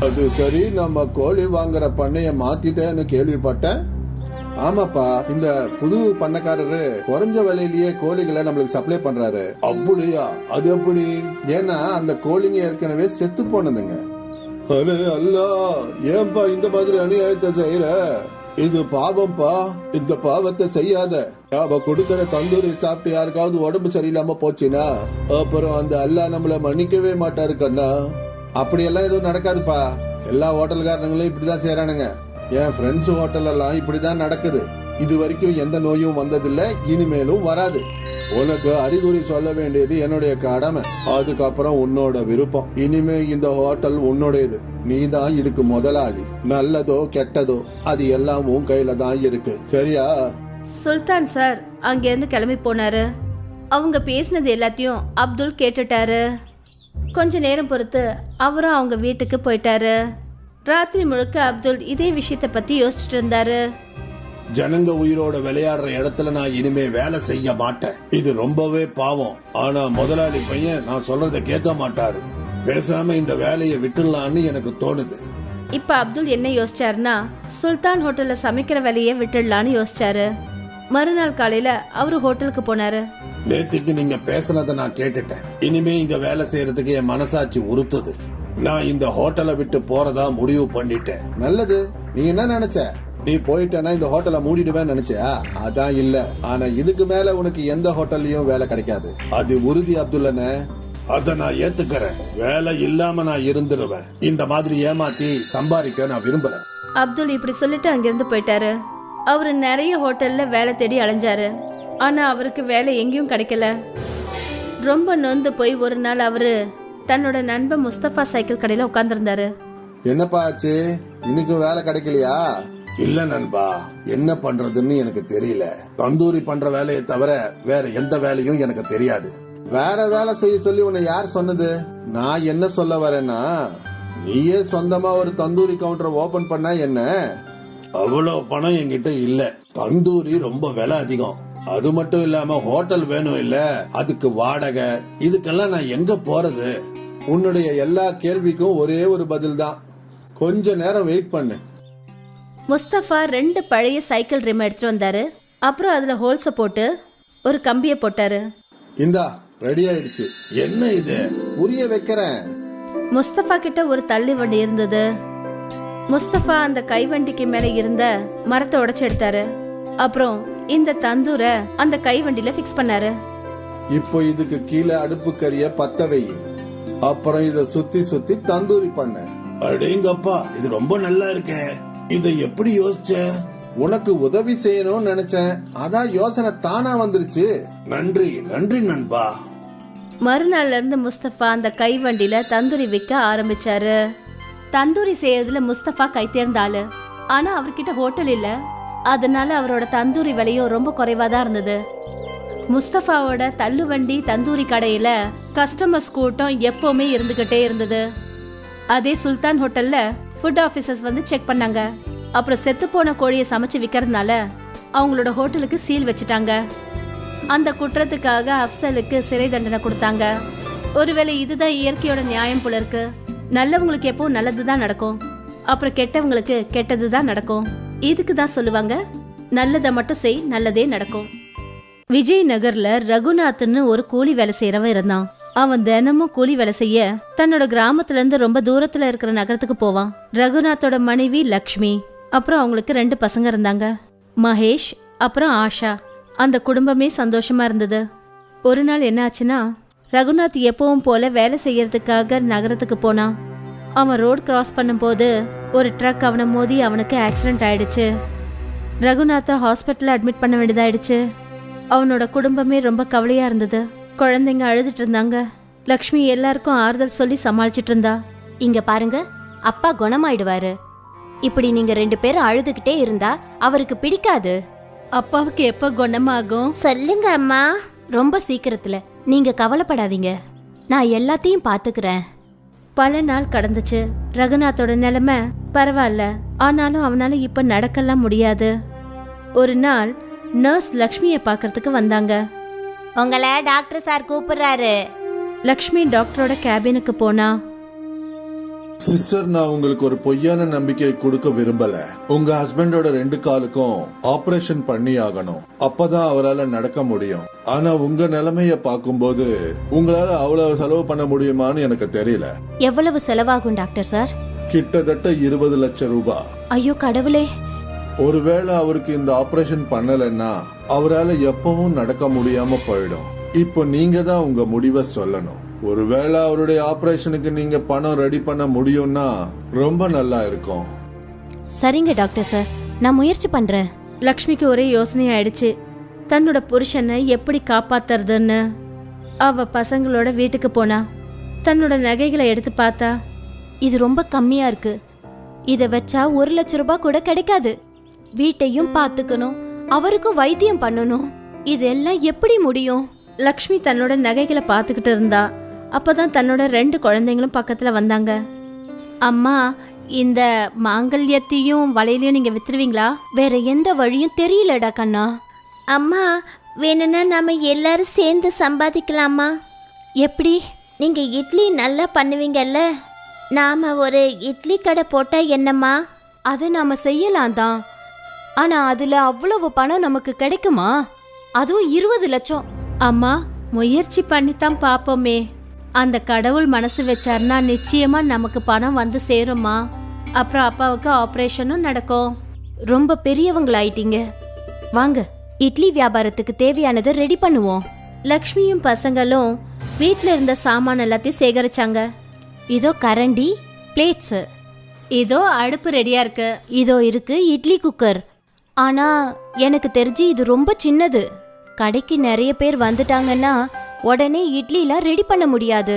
அது சரி, நம்ம கோழி வாங்குற பண்ணைய மாத்திட்டேன்னு கேள்விப்பட்டேன். ஆமாப்பா, இந்த புது பண்ணக்காரரு குறைஞ்ச விலையிலேயே கோழிகளை நம்மளுக்கு சப்ளை பண்றாரு. அப்படியா? அது எப்படி? ஏன்னா அந்த கோழிங்க ஏற்கனவே செத்து போனதுங்க. அரே அல்லா, ஏன்பா இந்த மாதிரி அநியாயத்தை செய்யற? இது பாவம்பா, இந்த பாவத்தை செய்யாத. அவ கொடுக்கற தந்தூரி சாப்பிட்டு யாருக்காவது உடம்பு சரியில்லாம போச்சுன்னா அப்புறம் அந்த அல்லா நம்மள மன்னிக்கவே மாட்டாரு கண்ணா. அப்படியெல்லாம் எதுவும் நடக்காதுப்பா. எல்லா ஹோட்டல்காரங்களும் இப்படிதான் செய்யறானுங்க. என் ஃப்ரெண்ட்ஸ் ஹோட்டல் எல்லாம் இப்படிதான் நடக்குது. இது வரைக்கும் எந்த நோயும் வந்ததில்லை, இனிமேலும் வராது. உனக்கு அறிகுறி சொல்ல வேண்டியது என்னுடைய கடமை, அதுக்கப்புறம் உன்னோட விருப்பம். இனிமே இந்த ஹோட்டல் உன்னுடையது, நீ தான் இதுக்கு முதலாளி. நல்லதோ கெட்டதோ அது எல்லாம் உன் கையில தான் இருக்கு, சரியா? சுல்தான் சார் அங்கேருந்து கிளம்பி போனாரு. அவங்க பேசினது எல்லாத்தையும் அப்துல் கேட்டுட்டாரு. கொஞ்ச நேரம் பொறுத்து அவரும் அவங்க வீட்டுக்கு போயிட்டாரு. ராத்திரி முழுக்க அப்துல் இதே விஷயத்த பத்தி யோசிச்சுட்டு இருந்தாரு. ஜனங்க உயிரோட விளையாடுற இடத்துல நான் இனிமே வேலை செய்ய மாட்டேன். இது ரொம்பவே பாவம். ஆனா முதலாளி பையன் நான் சொல்றத கேட்க மாட்டாரு. பேசாம இந்த வேலையை விட்டுடலான்னு எனக்கு தோணுது. இப்ப அப்துல் என்ன யோசிச்சாருன்னா, சுல்தான் ஹோட்டல்ல சமைக்கிற வேலையை விட்டுடலான்னு யோசிச்சாரு. மறுநாள் காலையில அவரு ஹோட்டலுக்கு போனாரு. நேத்திக்கு நீங்க பேசுனத நான் கேட்டுட்டேன். இனிமே இங்க வேலை செய்யறதுக்கு என் மனசாட்சி உறுத்துது. நான் இந்த ஹோட்டலை விட்டு போறதா முடிவு பண்ணிட்டேன். நல்லது. நீ என்ன நினைச்ச? நீ போயிட்டனா இந்த ஹோட்டலை மூடிடுவேன் நினைச்சியா? அதான் இல்ல. ஆனா இதுக்கு மேல உனக்கு எந்த ஹோட்டல்லையும் வேலை கிடைக்காது, அது உறுதி அப்துல்லனே. அத நான் ஏத்துக்கிறேன். வேலை இல்லாம நான் இருந்துருவேன். இந்த மாதிரி ஏமாத்தி சம்பாதிக்க நான் விரும்புறேன். அப்துல் இப்படி சொல்லிட்டு அங்கிருந்து போயிட்டாரு. அவரு நிறைய ஹோட்டல்ல வேலை தேடி அலைஞ்சாரு. ஆனா அவருக்கு வேலை எங்கேயும் கிடைக்கல. ரொம்ப நொந்து போய் ஒரு நாள் அவரு தன்னோட நண்பன் முஸ்தபா சைக்கிள் கடையில உட்கார்ந்திருந்தாரு. என்னப்பா ஆச்சு? இன்னைக்கு வேலை கிடைக்கலையா? இல்ல நண்பா, என்ன பண்றதுன்னு எனக்கு தெரியல. தந்தூரி பண்ற வேலையை தவிர வேற எந்த வேலையும் எனக்கு தெரியாது. வேற வேலை செய்ய சொல்லி உன்னை யார் சொன்னது? நான் என்ன சொல்ல வரேன்னா, நீயே சொந்தமா ஒரு தந்தூரி கவுண்டர் ஓபன் பண்ணா என்ன? அவ்வளவு பணம் என்கிட்ட இல்ல. தந்தூரி ரொம்ப விலை அதிகம். அது மட்டும் இல்லாம ஹோட்டல் வேணும் இல்ல, அதுக்கு வாடகை, இதுக்கெல்லாம் நான் எங்க போறது? உன்னுடைய எல்லா கேள்விக்கும் ஒரே ஒரு பதில் தான். கொஞ்ச நேரம் வெயிட் பண்ணு. முஸ்தபா 2 பழைய சைக்கிள் ரிம் எடுத்துட்டு வந்தாரு. அப்புறம் அதுல ஹோல்ஸ போட்டு ஒரு கம்பியை போட்டாரு. இந்தா ரெடி ஆயிடுச்சு. என்ன இது? புரிய வைக்கிறேன். முஸ்தபா கிட்ட ஒரு தள்ளி வண்டி இருந்தது. முஸ்தபா அந்த கைவண்டிக்கு மேல இருந்த மரத்தை உடைச்சு எடுத்தாரு. அப்புறம் இந்த தந்தூரை அந்த கைவண்டியில பிக்ஸ் பண்ணாரு. இப்போ இதுக்கு கீழே அடுப்பு கரிய பத்த வை. அப்புறம் இத சுத்தி சுத்தி தந்தூரி பண்ண. அடேங்கப்பா, இது ரொம்ப நல்லா இருக்கே. இத எப்படி யோசிச்ச? உனக்கு உதவி செய்யணும்னு நினைச்சேன், அதான் யோசனை தானா வந்துருச்சு. நன்றி நன்றி நண்பா. மறுநாள்ல இருந்து முஸ்தபா அந்த கைவண்டியில தந்தூரி விற்க ஆரம்பிச்சாரு. தந்தூரி செய்யறதுல முஸ்தபா கை தேர்ந்த ஆளு. ஆனா அவர்கிட்ட ஹோட்டல் இல்ல. அதனால அவரோட தந்தூரி விலையும் ரொம்ப குறைவா தான் இருந்தது. முஸ்தபாவோட தள்ளுவண்டி தந்தூரி கடையில கஸ்டமர்ஸ் கூட்டம் எப்பவுமே இருந்துகிட்டே இருந்தது. அதே சுல்தான் ஹோட்டல்ல ஃபுட் ஆபீசர்ஸ் வந்து செக் பண்ணாங்க. அப்புறம் செத்து போன கோழியை சமைச்சு விற்கிறதுனால அவங்களோட ஹோட்டலுக்கு சீல் வச்சுட்டாங்க. அந்த குற்றத்துக்காக அப்சலுக்கு சிறை தண்டனை கொடுத்தாங்க. ஒருவேளை இதுதான் இயற்கையோட நியாயம் போல இருக்கு. நல்லவங்களுக்கு எப்பவும் நல்லதுதான் நடக்கும், அப்புறம் கெட்டவங்களுக்கு கெட்டதுதான் நடக்கும். இதுக்கு தான் சொல்லுவாங்க, நல்லதை மட்டும் செய், நல்லதே நடக்கும். விஜய் நகர்ல ரகுநாத்னு ஒரு கூலி வேலை செய்யறவன் இருந்தான். அவன் தினமும் கூலி வேலை செய்ய தன்னோட கிராமத்துல இருந்து ரொம்ப தூரத்துல இருக்கிற நகரத்துக்கு போவான். ரகுநாத்தோட மனைவி லக்ஷ்மி, அப்புறம் அவங்களுக்கு 2 பசங்க இருந்தாங்க, மகேஷ் அப்புறம் ஆஷா. அந்த குடும்பமே சந்தோஷமா இருந்தது. ஒரு நாள் என்ன ஆச்சுன்னா, ரகுநாத் எப்பவும் போல வேலை செய்யறதுக்காக நகரத்துக்கு போனான். அவன் ரோடு கிராஸ் பண்ணும்போது ஒரு ட்ரக் அவனை மோதி அவனுக்கு ஆக்சிடென்ட் ஆயிடுச்சு. ரகுநாத்தை ஹாஸ்பிட்டல்ல அட்மிட் பண்ண வேண்டியதாயிடுச்சு. அவனோட குடும்பமே ரொம்ப கவலையா இருந்தது. குழந்தைங்க அழுதுட்டு இருந்தாங்க. லக்ஷ்மி எல்லாருக்கும் ஆறுதல் சொல்லி சமாளிச்சிட்டு இருந்தா. இங்க பாருங்க, அப்பா குணமாயிடுவாரு. இப்படி நீங்க 2 பேரும் அழுதுகிட்டே இருந்தா அவருக்கு பிடிக்காது. அப்பாவுக்கு எப்ப குணமாகும்? சொல்லுங்க அம்மா. ரொம்ப சீக்கிரத்துல. நீங்க கவலைப்படாதீங்க, நான் எல்லாத்தையும் பாத்துக்கிறேன். பல நாள் கடந்துச்சு. ரகுநாத்தோட நிலைமை பரவாயில்ல, ஆனாலும் அவனால இப்ப நடக்கலாம் முடியாது. ஒரு நாள் நர்ஸ் லக்ஷ்மியை பார்க்கறதுக்கு வந்தாங்க. உங்களை டாக்டர் சார் கூப்பிடுறாரு. லக்ஷ்மி டாக்டரோட கேபினுக்கு போனா. சிஸ்டர், நான் உங்களுக்கு ஒரு பொய்யான நம்பிக்கை கொடுக்க விரும்பல. உங்க ஹஸ்பண்டோட 2 காலுக்கும் ஆபரேஷன் பண்ணி ஆகணும். அப்பதான் அவரால் நடக்க முடியும். ஆனா உங்க நிலைமைய பார்க்கும்போது உங்களால அவ்வளவு செலவு பண்ண முடியுமான்னு எனக்கு தெரியல. எவ்வளவு செலவாகும் டாக்டர் சார்? கிட்டத்தட்ட 20 லட்சம் ரூபாய். ஐயோ கடவுளே! ஒருவேளை அவருக்கு இந்த ஆபரேஷன் பண்ணலன்னா அவரால் எப்பவும் நடக்க முடியாம போயிடும். இப்போ நீங்க தான் உங்க முடிவை சொல்லணும். ஒருவேளை அவருடைய ஆபரேஷனுக்கு நீங்க பணம் ரெடி பண்ண முடியும்னா ரொம்ப நல்லா இருக்கும். சரிங்க டாக்டர் சார், நான் முயற்சி பண்றேன். லக்ஷ்மிக்கு ஒரே யோசனை ஆயிடுச்சு, தன்னோட புருஷனை எப்படி காப்பாத்துறதுன்னு. அவ பசங்களோட வீட்டுக்கு போனா, தன்னோட நகைகளை எடுத்து பார்த்தா, இது ரொம்ப கம்மியா இருக்கு. இத வச்சா 1 லட்சம் ரூபாய் கூட கிடைக்காது. வீட்டையும் பார்த்துக்கணும், அவருக்கும் வைத்தியம் பண்ணணும். இதெல்லாம் எப்படி முடியும்? லக்ஷ்மி தன்னோட நகைகளை பார்த்துக்கிட்டு இருந்தா. அப்பதான் தன்னோட 2 குழந்தைங்களும் பக்கத்துல வந்தாங்க. அம்மா, இந்த மாங்கல்யத்தையும் வளையலையும் நீங்க வித்துருவீங்களா? வேற எந்த வழியும் தெரியலடா கண்ணா. அம்மா, வேணும்னா நாம எல்லாரும் சேர்ந்து சம்பாதிக்கலாமா? எப்படி? நீங்க இட்லி நல்லா பண்ணுவீங்கல்ல, நாம ஒரு இட்லி கடை போட்டா என்னம்மா? அதை நாம செய்யலாம் தான். ஆனா அதுல அவ்வளவு பணம் நமக்கு கிடைக்குமா? அதுவும் 20 லட்சம். அம்மா, முயற்சி பண்ணித்தான் பாப்போமே. அந்த கடவுள் மனசு வச்சாருன்னா நிச்சயமா நமக்கு பணம் வந்து சேருமா. அப்புறம் அப்பாவுக்கு ஆபரேஷனும் நடக்கும். ரொம்ப பெரியவங்களாயிட்டீங்க. வாங்க, இட்லி வியாபாரத்துக்கு தேவையானதை ரெடி பண்ணுவோம். லக்ஷ்மியும் பசங்களும் வீட்ல இருந்த சாமான் எல்லாத்தையும் சேகரிச்சாங்க. இதோ கரண்டி, பிளேட்ஸ். இதோ அடுப்பு ரெடியா இருக்கு. இதோ இருக்கு இட்லி குக்கர். ஆனா எனக்கு தெரிஞ்சு இது ரொம்ப சின்னது. கடைக்கு நிறைய பேர் வந்துட்டாங்கன்னா உடனே இட்லிலாம் ரெடி பண்ண முடியாது.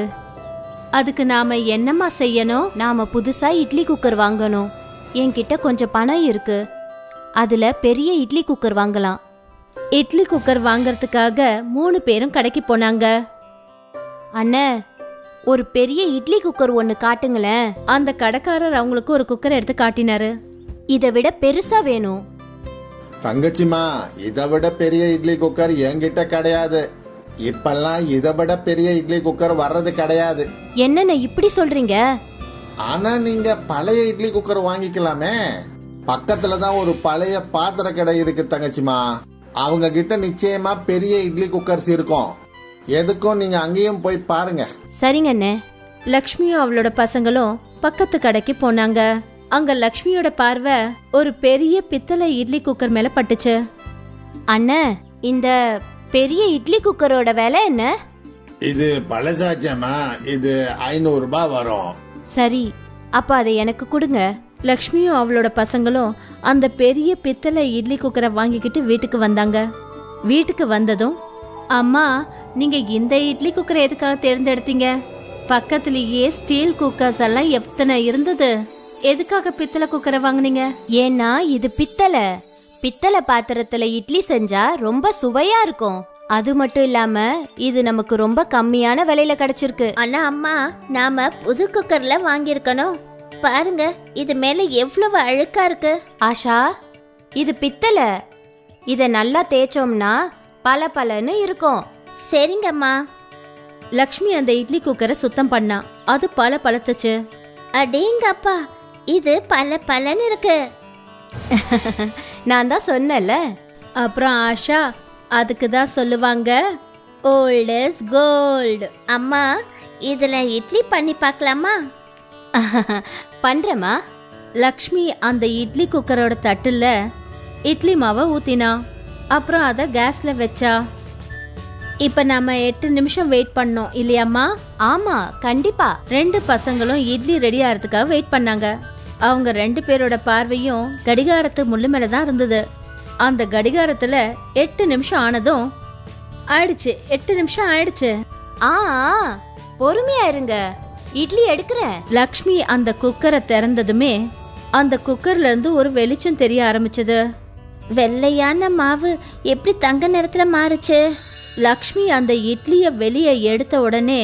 அதுக்கு நாம என்னம்மா செய்யணும்? நாம புதுசா இட்லி குக்கர் வாங்கணும். என்கிட்ட கொஞ்சம் பணம் இருக்கு, அதுல பெரிய இட்லி குக்கர் வாங்கலாம். இட்லி குக்கர் வாங்கறதுக்காக 3 பேரும் கடைக்கு போனாங்க. அண்ணே, ஒரு பெரிய இட்லி குக்கர் ஒன்னு காட்டுங்களேன். அந்த கடைக்காரர் அவங்களுக்கு ஒரு குக்கர் எடுத்து காட்டினாரு. இதை விட பெருசா வேணும். தங்கச்சிமா, இதை விட பெரிய இட்லி குக்கர் என்கிட்ட கிடையாது. இப்பெல்லாம் இதை விட பெரிய இட்லி குக்கர் வர்றது கிடையாது. என்னென்ன இப்படி சொல்றீங்க? ஆனா நீங்க பழைய இட்லி குக்கர் வாங்கிக்கலாமே. பக்கத்துல தான் ஒரு பழைய பாத்திர கடை இருக்கு தங்கச்சிமா. அவங்க கிட்ட நிச்சயமா பெரிய இட்லி குக்கர்ஸ் இருக்கும். எதுக்கும் நீங்க அங்கேயும் போய் பாருங்க. சரிங்க அண்ணே. லக்ஷ்மியும் அவளோட பசங்களும் பக்கத்து கடைக்கு போனாங்க. அங்க லக்ஷ்மியோட பார்வை ஒரு பெரிய பித்தளை இட்லி குக்கர் மேல பட்டுச்சு. அண்ணே, இந்த பெரிய இட்லி குக்கரோட விலை என்ன? இது பழசாச்சம்மா, இது 500 ரூபாய் வரும். சரி, அப்ப அதை எனக்கு கொடுங்க. லக்ஷ்மியும் அவளோட பசங்களும் அந்த பெரிய பித்தளை இட்லி குக்கரை வாங்கிக்கிட்டு வீட்டுக்கு வந்தாங்க. வீட்டுக்கு வந்ததும், அம்மா, நீங்க இந்த இட்லி குக்கரை எதுக்காக தேர்ந்தெடுத்தீங்க? பக்கத்திலேயே ஸ்டீல் குக்கர்ஸ் எல்லாம் எத்தனை இருந்தது. எதுக்காக பித்தளை குக்கரை வாங்குனீங்க? ஏன்னா இது பித்தளை பாத்திரத்துல இட்லி செஞ்சா ரொம்ப சுவையா இருக்கும். அது மட்டும் இல்லாம இது நமக்கு ரொம்ப கம்மியான விலையில கிடைச்சிருக்கு. ஆனா அம்மா, நாம புது குக்கர்ல வாங்கியிருக்கணும். பாருங்க, இது மேல எவ்வளவு அழுக்கா இருக்கு. ஆஷா, இது பித்தளை. இத நல்லா தேய்ச்சோம்னா பளபளன்னு இருக்கும். சரிங்கம்மா. லக்ஷ்மி அந்த இட்லி குக்கரை சுத்தம் பண்ணா. அது பளபளத்துச்சு. அடேங்கப்பா, இது பளபளன்னு இருக்கு. நான் தான் சொன்னல. அப்புறம் ஆஷா, அதுக்கு தான் சொல்லுவாங்க ஓல்ட் இஸ் கோல்ட். அம்மா, இதுல இட்லி பண்ணி பார்க்கலாமா? பண்றமா. லக்ஷ்மி அந்த இட்லி குக்கரோட தட்டுல இட்லி மாவை ஊத்தினா. அப்புறம் அதை கேஸ்ல வச்சா. இப்ப நாம 8 நிமிஷம் வெயிட் பண்ணோம் இல்லையாம்மா? ஆமா, கண்டிப்பா. 2 பசங்களும் இட்லி ரெடி ஆகிறதுக்காக வெயிட் பண்ணாங்க. அவங்க 2 பேரோட பார்வையும் கடிகாரத்து முள்ளு மேலதான் இருந்தது. அந்த கடிகாரத்துல 8 நிமிஷம் ஆனதும் ஆயிடுச்சு. 8 நிமிஷம் ஆயிடுச்சு. ஆ, பொறுமையா இருங்க, இட்லி எடுக்கிறேன். லக்ஷ்மி அந்த குக்கரை திறந்ததுமே அந்த குக்கர்ல இருந்து ஒரு வெளிச்சம் தெரிய ஆரம்பிச்சது. வெள்ளையான மாவு எப்படி தங்க நிறத்துல மாறுச்சு? லக்ஷ்மி அந்த இட்லிய வெளியே எடுத்த உடனே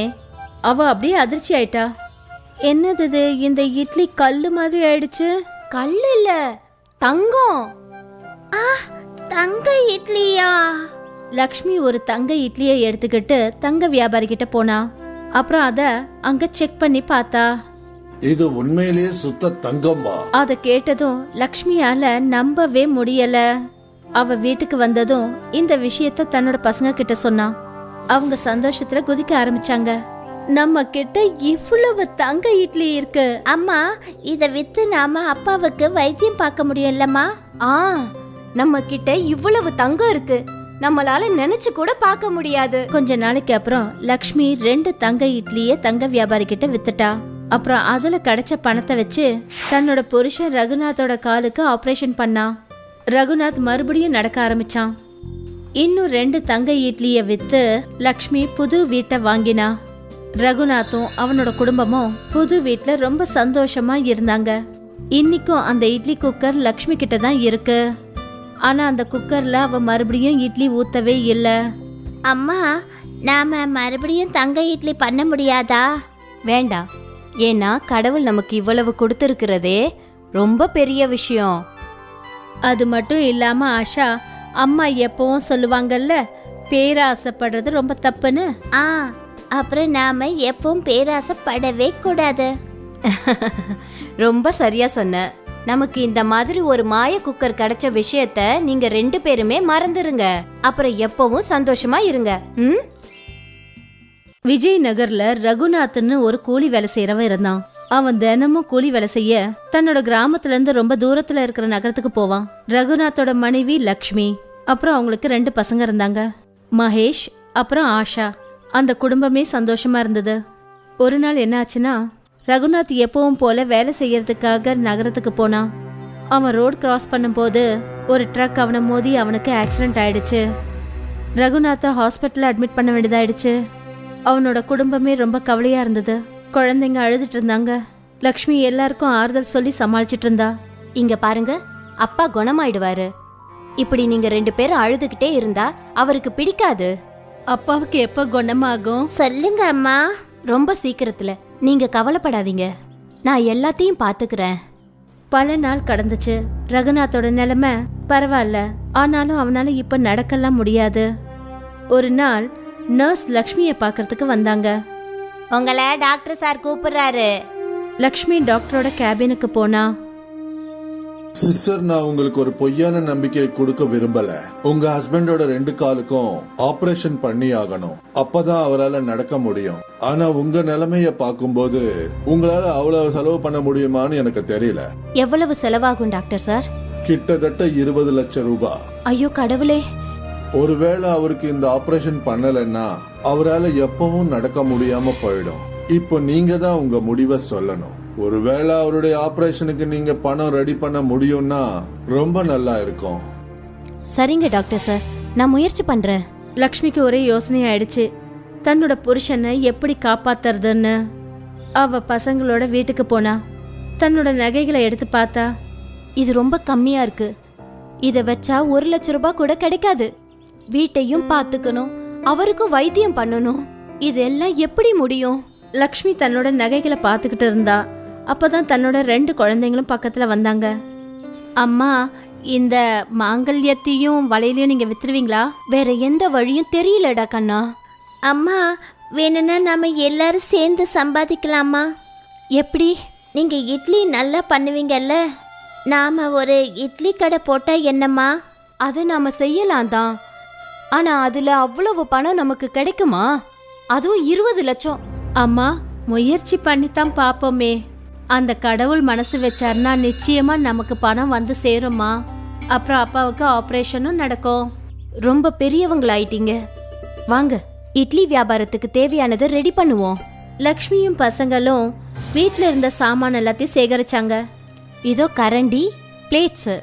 அவ அப்படியே அதிர்ச்சி ஆயிட்டா. என்னது இது, இந்த இட்லி கல்லு மாதிரி ஆயிடுச்சு. கல்லு இல்ல, தங்கம். தங்க இட்லியா? லக்ஷ்மி ஒரு தங்க இட்லியை எடுத்துக்கிட்டு தங்க வியாபாரி கிட்ட போனா. அப்புறம் அத அங்க செக் பண்ணி பார்த்தா. இது உண்மையிலேயே சுத்த தங்கம்பா. அத கேட்டதும் லக்ஷ்மியால நம்பவே முடியல. அவ வீட்டுக்கு வந்ததும் இந்த விஷயத்த தன்னோட பசங்க கிட்ட சொன்னா. அவங்க சந்தோஷத்துல குதிக்க ஆரம்பிச்சாங்க. நம்ம கிட்ட இவ்வளவு தங்க இட்லி இருக்கு. அம்மா, இத வித்து நாம அப்பாவுக்கு வைத்தியம் பார்க்க முடியும்லம்மா? நம்ம கிட்ட இவ்வளவு தங்கம் இருக்கு, நம்மளால நினைச்சு கூட பார்க்க முடியாது. கொஞ்ச நாளைக்கு அப்புறம் லக்ஷ்மி 2 தங்க இட்லிய தங்க வியாபாரி கிட்ட வித்துட்டா. அப்புறம் அதுல கிடைச்ச பணத்தை வச்சு தன்னோட புருஷன் ரகுநாத்தோட காலுக்கு ஆபரேஷன் பண்ணா. ரகுநாத் மறுபடியும் நடக்க ஆரம்பிச்சான். இன்னும் 2 தங்க இட்லிய வித்து லக்ஷ்மி புது வீட்டை வாங்கினா. ரகுநாத்தும் அவனோட குடும்பமும் புது வீட்ல ரொம்ப சந்தோஷமா இருந்தாங்க. இன்னைக்கும் அந்த இட்லி குக்கர் லக்ஷ்மி கிட்ட தான் இருக்கு. ஆனா அந்த குக்கர்ல அவ மறுபடியும் இட்லி ஊத்தவே இல்ல. அம்மா, நாம மறுபடியும் தங்க இட்லி பண்ண முடியாதா? வேண்டாம், ஏன்னா கடவுள் நமக்கு இவ்வளவு கொடுத்திருக்கிறதே ரொம்ப பெரிய விஷயம். அது மட்டும் இல்லாம ஆஷா, அம்மா எப்பவும் சொல்லுவாங்கல்ல, பேராசைப்படுறது ரொம்ப தப்புன்னு. அப்புறம் நாம எப்பவும் பேராசைப்படவே கூடாது. ரொம்ப சரியா சொன்ன. நமக்கு இந்த மாதிரி ஒரு மாய குக்கர் கிடைச்ச விஷயத்த நீங்க 2 பேருமே மறந்துருங்க. அப்புறம் எப்பவும் சந்தோஷமா இருங்க. விஜய் நகர்ல ரகுநாத்னு ஒரு கூலி வேலை செய்யறவன் இருந்தான். அவன் தினமும் கூலி வேலை செய்ய தன்னோட கிராமத்துல இருந்து ரொம்ப தூரத்துல இருக்கிற நகரத்துக்கு போவான். ரகுநாத்தோட மனைவி லக்ஷ்மி, அப்புறம் அவங்களுக்கு 2 பசங்க இருந்தாங்க, மகேஷ் அப்புறம் ஆஷா. அந்த குடும்பமே சந்தோஷமா இருந்தது. ஒரு நாள் என்ன ஆச்சுன்னா, ரகுநாத் எப்பவும் போல வேலை செய்யறதுக்காக நகரத்துக்கு போனான். அவன் ரோட் கிராஸ் பண்ணும்போது ஒரு ட்ரக் அவனை மோதி அவனுக்கு ஆக்சிடென்ட் ஆயிடுச்சு. ரகுநாத்தை ஹாஸ்பிட்டல்ல அட்மிட் பண்ண வேண்டியதாயிடுச்சு. அவனோட குடும்பமே ரொம்ப கவலையா இருந்தது. குழந்தைங்க அழுதுட்டு இருந்தாங்க. லக்ஷ்மி எல்லாருக்கும் ஆறுதல் சொல்லி சமாளிச்சிட்டு இருந்தா. இங்க பாருங்க, அப்பா குணமாயிடுவாரு. இப்படி நீங்க 2 பேரும் அழுதுகிட்டே இருந்தா அவருக்கு பிடிக்காது. அப்பாவுக்கு எப்ப குணமாகும்? சொல்லுங்க அம்மா. ரொம்ப சீக்கிரத்துல. நீங்க கவலைப்படாதீங்க, நான் எல்லாத்தையும் பாத்துக்கிறேன். பல நாள் கடந்துச்சு. ரகுநாத்தோட நிலைமை பரவாயில்ல, ஆனாலும் அவனால இப்ப நடக்கலாம் முடியாது. ஒரு நாள் நர்ஸ் லக்ஷ்மியை பார்க்கறதுக்கு வந்தாங்க. உங்களை டாக்டர் சார் கூப்பிடுறாரு. லக்ஷ்மி டாக்டரோட கேபினுக்கு போனா. சிஸ்டர், நான் உங்களுக்கு ஒரு பொய்யான நம்பிக்கையை கொடுக்க விரும்பல. உங்க ஹஸ்பண்டோட 2 காலுக்கும் ஆபரேஷன் பண்ணி ஆகணும். அப்பதான் அவரால் நடக்க முடியும். ஆனா உங்க நிலைமைய பார்க்கும்போது உங்களால அவ்வளவு செலவு பண்ண முடியுமான்னு எனக்கு தெரியல. எவ்வளவு செலவாகும் டாக்டர் சார்? கிட்டத்தட்ட 20 லட்சம் ரூபாய். ஐயோ கடவுளே. ஒருவேளை அவருக்கு இந்த ஆபரேஷன் பண்ணலன்னா அவரால் எப்பவும் நடக்க முடியாம போயிடும். இப்போ நீங்க தான் உங்க முடிவை சொல்லணும். ஒருவேளை அவருடைய ஆபரேஷனுக்கு நீங்க பணம் ரெடி பண்ண முடியும்னா ரொம்ப நல்லா இருக்கும். சரிங்க டாக்டர் சார், நான் முயற்சி பண்றேன். லக்ஷ்மிக்கு ஒரே யோசனை ஆயிடுச்சு, தன்னோட புருஷனை எப்படி காப்பாத்துறதுன்னு. அவ பசங்களோட வீட்டுக்கு போனா. தன்னோட நகைகளை எடுத்து பார்த்தா. இது ரொம்ப கம்மியா இருக்கு, இத வச்சா 1 லட்சம் ரூபாய் கூட கிடைக்காது. வீட்டையும் பார்த்துக்கணும், அவருக்கும் வைத்தியம் பண்ணணும். இதெல்லாம் எப்படி முடியும்? லக்ஷ்மி தன்னோட நகைகளை பார்த்துக்கிட்டு இருந்தா. அப்பதான் தன்னோட 2 குழந்தைங்களும் பக்கத்துல வந்தாங்க. அம்மா, இந்த மாங்கல்யத்தையும் வளையலையும் நீங்க வித்துருவீங்களா? வேற எந்த வழியும் தெரியலடா கண்ணா. அம்மா, வேணும்னா நாம எல்லாரும் சேர்ந்து சம்பாதிக்கலாமா? எப்படி? நீங்க இட்லி நல்லா பண்ணுவீங்கல்ல, நாம ஒரு இட்லி கடை போட்டா என்னம்மா? அதை நாம செய்யலாம் தான், ஆனா அதுல அவ்வளவு பணம் நமக்கு கிடைக்குமா? அதுவும் 20 லட்சம். அம்மா, முயற்சி பண்ணித்தான் பாப்போமே. அந்த கடவுள் மனசு வச்சார்னா நிச்சயமா நமக்கு பணம் வந்து சேருமா. அப்புறம் அப்பாவுக்கு ஆபரேஷனும் நடக்கும். ரொம்ப பெரியவங்களாயிட்டீங்க, வாங்க இட்லி வியாபாரத்துக்கு தேவையானதை ரெடி பண்ணுவோம். லக்ஷ்மியும் பசங்களும் வீட்ல இருந்த சாமான் எல்லாத்தையும் சேகரிச்சாங்க. இதோ கரண்டி, பிளேட்ஸ்,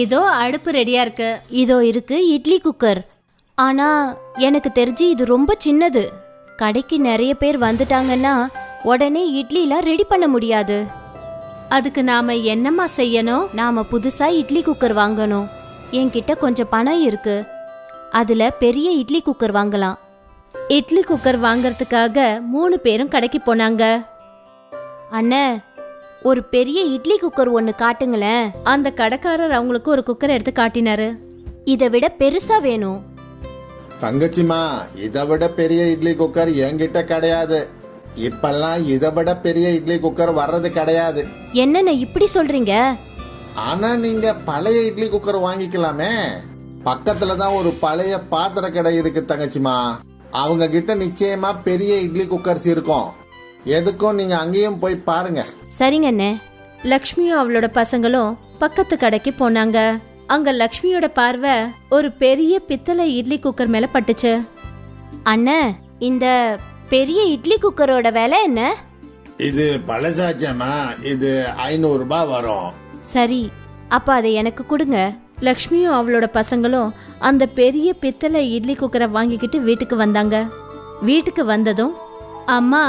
இதோ அடுப்பு ரெடியா இருக்கு, இதோ இருக்கு இட்லி குக்கர். ஆனா எனக்கு தெரிஞ்சு இது ரொம்ப சின்னது. கடைக்கு நிறைய பேர் வந்துட்டாங்கன்னா உடனே இட்லிலாம் ரெடி பண்ண முடியாது. அதுக்கு நாம என்னம்மா செய்யணும்? நாம புதுசா இட்லி குக்கர் வாங்கணும். என்கிட்ட கொஞ்சம் பணம் இருக்கு, அதுல பெரிய இட்லி குக்கர் வாங்கலாம். இட்லி குக்கர் வாங்கறதுக்காக 3 பேரும் கடைக்கு போனாங்க. அண்ணே, ஒரு பெரிய இட்லி குக்கர் ஒன்னு காட்டுங்களேன். அந்த கடைக்காரர் அவங்களுக்கு ஒரு குக்கர் எடுத்து காட்டினாரு. இதை விட பெருசா வேணும். தங்கச்சிமா, இதை விட பெரிய இட்லி குக்கர் என்கிட்ட கிடையாது. இப்பெல்லாம் இதை விட பெரிய இட்லி குக்கர் வர்றது கிடையாது. என்னென்ன இப்படி சொல்றீங்க? ஆனா நீங்க பழைய இட்லி குக்கர் வாங்கிக்கலாமே. பக்கத்துல தான் ஒரு பழைய பாத்திர கடை இருக்கு தங்கச்சிமா. அவங்க கிட்ட நிச்சயமா பெரிய இட்லி குக்கர்ஸ் இருக்கும். எதுக்கும் நீங்க அங்கேயும் போய் பாருங்க. சரிங்க அண்ணே. லக்ஷ்மியும் அவளோட பசங்களும் பக்கத்து கடைக்கு போனாங்க. அங்க லக்ஷ்மியோட பார்வை ஒரு பெரிய பித்தளை இட்லி குக்கர் மேல பட்டுச்சு. அண்ணே, இந்த பெரிய இட்லி குக்கரோட விலை என்ன? இது பழசாச்சம்மா, இது 500 ரூபாய் வரும். சரி, அப்ப அதை எனக்கு கொடுங்க. லக்ஷ்மியும் அவளோட பசங்களும் அந்த பெரிய பித்தளை இட்லி குக்கரை வாங்கிக்கிட்டு வீட்டுக்கு வந்தாங்க. வீட்டுக்கு வந்ததும், அம்மா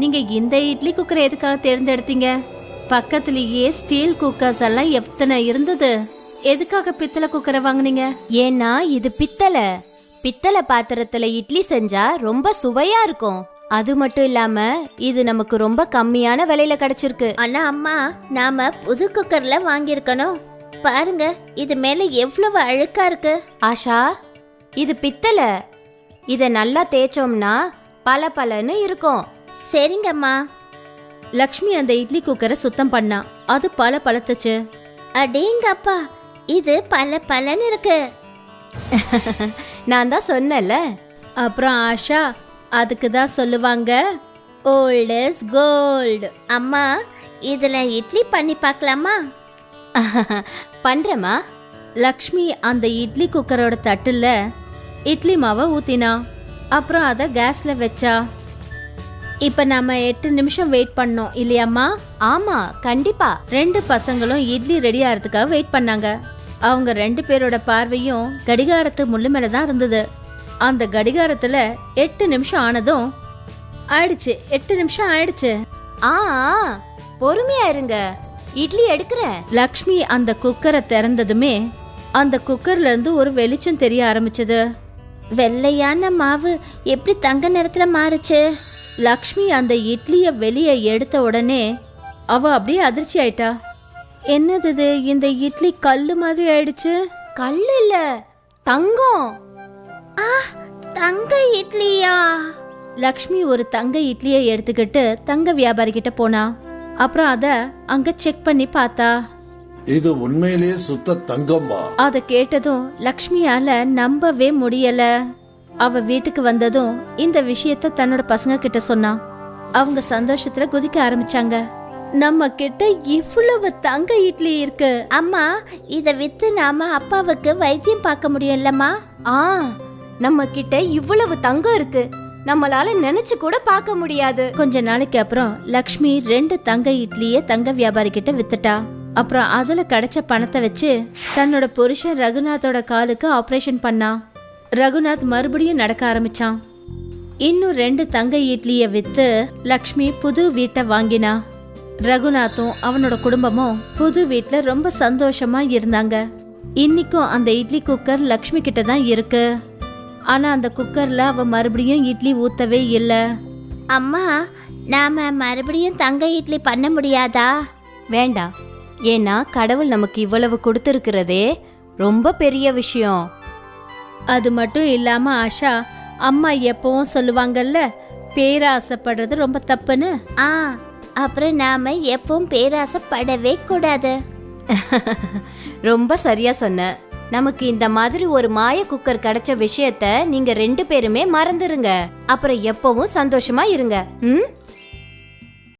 நீங்க இந்த இட்லி குக்கரை எதுக்காக தேர்ந்தெடுத்தீங்க? பக்கத்துலயே ஸ்டீல் குக்கர்ஸ் எல்லாம் எத்தனை இருந்தது, எதுக்காக பித்தளை குக்கரை வாங்குனீங்க? ஏன்னா இது பித்தளை பாத்திரத்துல இட்லி செஞ்சா ரொம்ப சுவையா இருக்கும். அது மட்டும் இல்லாம இது நமக்கு ரொம்ப கம்மியான விலையில கிடைச்சிருக்கு. ஆனா அம்மா, நாம புது குக்கர்ல வாங்கியிருக்கணும். பாருங்க, இது மேல எவ்வளவு அழுக்கா இருக்கு. ஆஷா, இது பித்தளை. இத நல்லா தேய்ச்சோம்னா பளபளன்னு இருக்கும். சரிங்கம்மா. லக்ஷ்மி அந்த இட்லி குக்கரை சுத்தம் பண்ணா. அது பளபளத்துச்சு. அடேங்கப்பா, இது பலன்னு இருக்கு. நான் தான் சொன்னேன்ல. அப்புறம் ஆஷா, அதுக்கு தான் சொல்லுவாங்க ஓல்ட் இஸ் கோல்டு. அம்மா, இதுல இட்லி பண்ணி பார்க்கலாமா? பண்றேம்மா. லக்ஷ்மி அந்த இட்லி குக்கரோட தட்டுல இட்லி மாவை ஊத்தினா. அப்புறம் அதை கேஸ்ல வச்சா. இப்ப நாம 8 நிமிஷம் வெயிட் பண்ணோம் இல்லையாம்மா? ஆமா, கண்டிப்பா. 2 பசங்களும் இட்லி ரெடி ஆகிறதுக்காக வெயிட் பண்ணாங்க. அவங்க 2 பேரோட பார்வையும் கடிகாரத்து முள்ளு மேல தான் இருந்தது. அந்த கடிகாரத்துல 8 நிமிஷம் ஆனதும் ஆயிடுச்சு. 8 நிமிஷம் ஆயிடுச்சு. ஆ, பொறுமையா இருங்க, இட்லி எடுக்கிறேன். லக்ஷ்மி அந்த குக்கரை திறந்ததுமே அந்த குக்கர்ல இருந்து ஒரு வெளிச்சம் தெரிய ஆரம்பிச்சது. வெள்ளையான மாவு எப்படி தங்க நிறத்துல மாறுச்சு? லக்ஷ்மி அந்த இட்லிய வெளியே எடுத்த உடனே அவ அப்படியே அதிர்ச்சி ஆயிட்டா. என்னது இது, இந்த இட்லி கல்லு மாதிரி ஆயிடுச்சு. கல்லு இல்ல, தங்கம். தங்க இட்லியா? லக்ஷ்மி ஒரு தங்க இட்லியை எடுத்துக்கிட்டு தங்க வியாபாரி கிட்ட போனா. அப்புறம் அத அங்க செக் பண்ணி பார்த்தா. இது உண்மையிலேயே சுத்த தங்கம்பா. அத கேட்டதும் லக்ஷ்மியால நம்பவே முடியல. அவ வீட்டுக்கு வந்ததும் இந்த விஷயத்த தன்னோட பசங்க கிட்ட சொன்னா. அவங்க சந்தோஷத்துல குதிக்க ஆரம்பிச்சாங்க. நம்ம கிட்ட இவ்வளவு தங்க இட்லி இருக்கு. அம்மா, இத வித்து நாம அப்பாவுக்கு வைத்தியம் பார்க்க முடியும்லம்மா? ஆ, நம்ம கிட்ட இவ்வளவு தங்கம் இருக்கு, நம்மளால நினைச்சு கூட பார்க்க முடியாது. கொஞ்ச நாளைக்கு அப்புறம் லக்ஷ்மி 2 தங்க இட்லிய தங்க வியாபாரி கிட்ட வித்துட்டா. அப்புறம் அதுல கிடைச்ச பணத்தை வச்சு தன்னோட புருஷன் ரகுநாத்தோட காலுக்கு ஆபரேஷன் பண்ணா. ரகுநாத் மறுபடியும் நடக்க ஆரம்பிச்சான். இன்னும் 2 தங்க இட்லிய வித்து லக்ஷ்மி புது வீட்டை வாங்கினா. ரகுநாத்தும் அவனோட குடும்பமும் புது வீட்ல ரொம்ப சந்தோஷமா இருந்தாங்க. இன்னைக்கும் அந்த இட்லி குக்கர் லக்ஷ்மி கிட்ட தான் இருக்கு. ஆனா அந்த குக்கர்ல அவ மறுபடியும் இட்லி ஊத்தவே இல்ல. அம்மா, நாம மறுபடியும் தங்க இட்லி பண்ண முடியாதா? வேண்டாம், ஏன்னா கடவுள் நமக்கு இவ்வளவு கொடுத்திருக்கிறதே ரொம்ப பெரிய விஷயம். அது மட்டும் இல்லாம ஆஷா, அம்மா எப்பவும் சொல்லுவாங்கல்ல, பேராசைப்படுறது ரொம்ப தப்புன்னு. அப்புறம் நாம எப்பவும் பேராசைப்படவே கூடாது. ரொம்ப சரியா சொன்ன. நமக்கு இந்த மாதிரி ஒரு மாய குக்கர் கிடைச்ச விஷயத்த நீங்க 2 பேருமே மறந்துருங்க. அப்புறம் எப்பவும் சந்தோஷமா இருங்க. ம்.